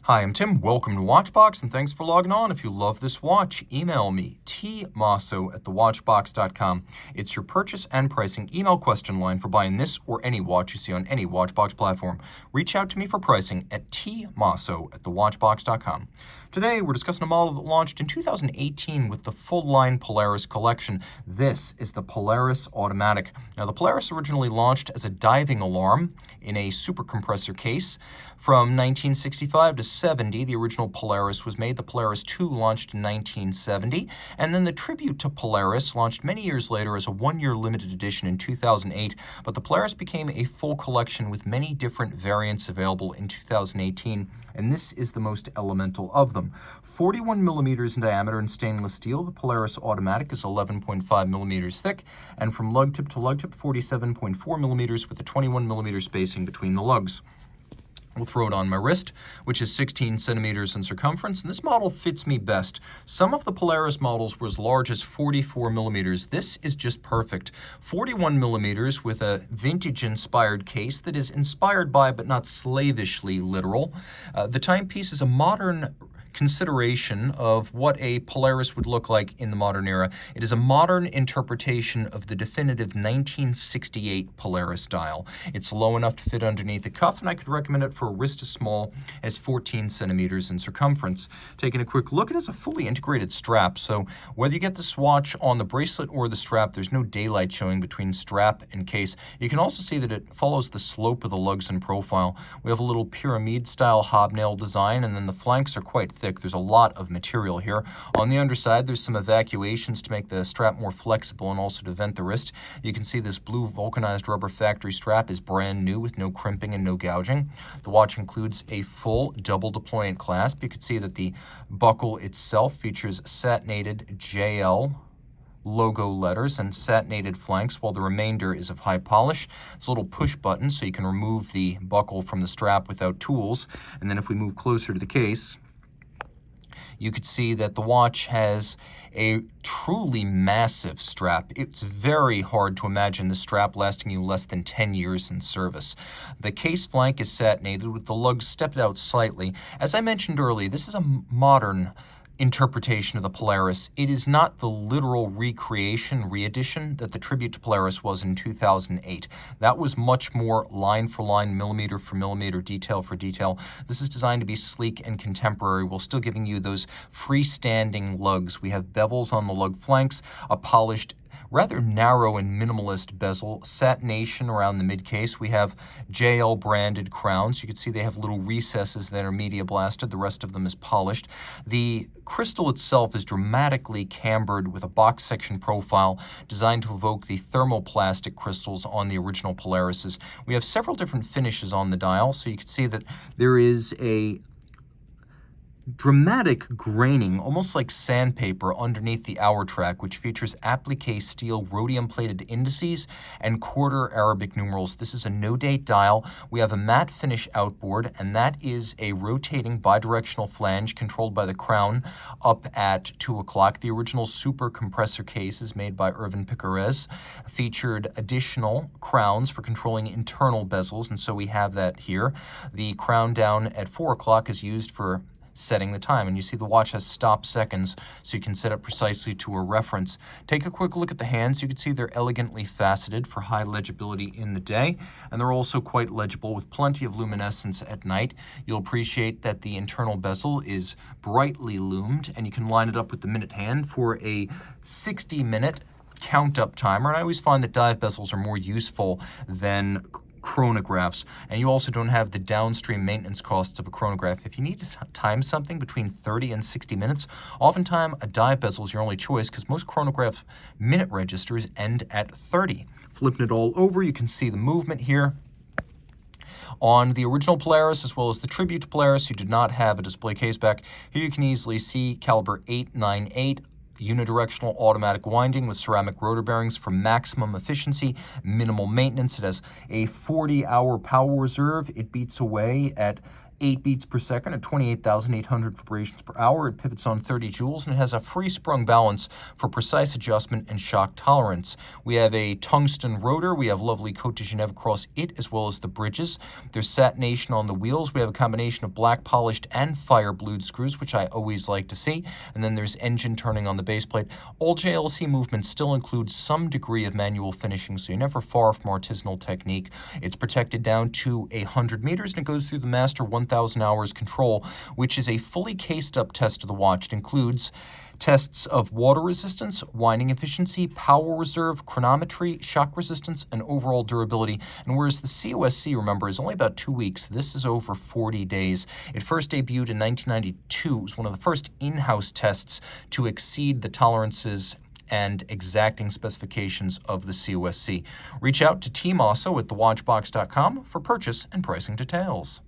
Hi, I'm Tim. Welcome to Watchbox, and thanks for logging on. If you love this watch, email me, tmosso@thewatchbox.com. It's your purchase and pricing email question line for buying this or any watch you see on any Watchbox platform. Reach out to me for pricing at tmosso@thewatchbox.com. Today, we're discussing a model that launched in 2018 with the full-line Polaris collection. This is the Polaris Automatic. Now, the Polaris originally launched as a diving alarm in a super compressor case. From 1965 to 70, the original Polaris was made. The Polaris II launched in 1970, and then the tribute to Polaris launched many years later as a one-year limited edition in 2008, but the Polaris became a full collection with many different variants available in 2018, and this is the most elemental of them. 41 millimeters in diameter in stainless steel, the Polaris Automatic is 11.5 millimeters thick, and from lug tip to lug tip, 47.4 millimeters with a 21 millimeter spacing between the lugs. We'll throw it on my wrist, which is 16 centimeters in circumference, and this model fits me best. Some of the Polaris models were as large as 44 millimeters. This is just perfect. 41 millimeters with a vintage-inspired case that is inspired by but not slavishly literal. The timepiece is a modern consideration of what a Polaris would look like in the modern era. It is a modern interpretation of the definitive 1968 Polaris dial. It's low enough to fit underneath the cuff, and I could recommend it for a wrist as small as 14 centimeters in circumference. Taking a quick look, it has a fully integrated strap, so whether you get this watch on the bracelet or the strap, there's no daylight showing between strap and case. You can also see that it follows the slope of the lugs in profile. We have a little pyramid-style hobnail design, and then the flanks are quite thick. There's a lot of material here. On the underside, there's some evacuations to make the strap more flexible and also to vent the wrist. You can see this blue vulcanized rubber factory strap is brand new with no crimping and no gouging. The watch includes a full double deployant clasp. You can see that the buckle itself features satinated JL logo letters and satinated flanks, while the remainder is of high polish. It's a little push button so you can remove the buckle from the strap without tools. And then if we move closer to the case, you could see that the watch has a truly massive strap. It's very hard to imagine the strap lasting you less than 10 years in service. The case flank is satinated with the lugs stepped out slightly. As I mentioned earlier, this is a modern interpretation of the Polaris. It is not the literal recreation, re-edition that the tribute to Polaris was in 2008. That was much more line for line, millimeter for millimeter, detail for detail. This is designed to be sleek and contemporary while still giving you those freestanding lugs. We have bevels on the lug flanks, a polished, rather narrow and minimalist bezel, satination around the mid-case. We have JL branded crowns. You can see they have little recesses that are media blasted. The rest of them is polished. The crystal itself is dramatically cambered with a box section profile designed to evoke the thermoplastic crystals on the original Polarises. We have several different finishes on the dial, so you can see that there is a dramatic graining, almost like sandpaper, underneath the hour track, which features applique steel rhodium-plated indices and quarter Arabic numerals. This is a no-date dial. We have a matte finish outboard, and that is a rotating bidirectional flange controlled by the crown up at 2 o'clock. The original super compressor case is made by Irvin Piquerez, featured additional crowns for controlling internal bezels, and so we have that here. The crown down at 4 o'clock is used for setting the time, and you see the watch has stop seconds, so you can set it precisely to a reference. Take a quick look at the hands. You can see they're elegantly faceted for high legibility in the day, and they're also quite legible with plenty of luminescence at night. You'll appreciate that the internal bezel is brightly loomed, and you can line it up with the minute hand for a 60-minute count-up timer, and I always find that dive bezels are more useful than chronographs, and you also don't have the downstream maintenance costs of a chronograph. If you need to time something between 30 and 60 minutes, oftentimes a dive bezel is your only choice because most chronograph minute registers end at 30. Flipping it all over, you can see the movement here. On the original Polaris, as well as the tribute to Polaris, you did not have a display case back. Here you can easily see caliber 898, unidirectional automatic winding with ceramic rotor bearings for maximum efficiency, minimal maintenance. It has a 40-hour power reserve. It beats away at 8 beats per second at 28,800 vibrations per hour. It pivots on 30 joules, and it has a free-sprung balance for precise adjustment and shock tolerance. We have a tungsten rotor. We have lovely Côte de Genève across it, as well as the bridges. There's satination on the wheels. We have a combination of black polished and fire blued screws, which I always like to see. And then there's engine turning on the base plate. All JLC movements still include some degree of manual finishing, so you're never far from artisanal technique. It's protected down to 100 meters, and it goes through the Master 1000 Hours control, which is a fully cased up test of the watch. It includes tests of water resistance, winding efficiency, power reserve, chronometry, shock resistance, and overall durability. And whereas the COSC, remember, is only about 2 weeks, this is over 40 days. It first debuted in 1992. It was one of the first in-house tests to exceed the tolerances and exacting specifications of the COSC. Reach out to Team Mosso at thewatchbox.com for purchase and pricing details.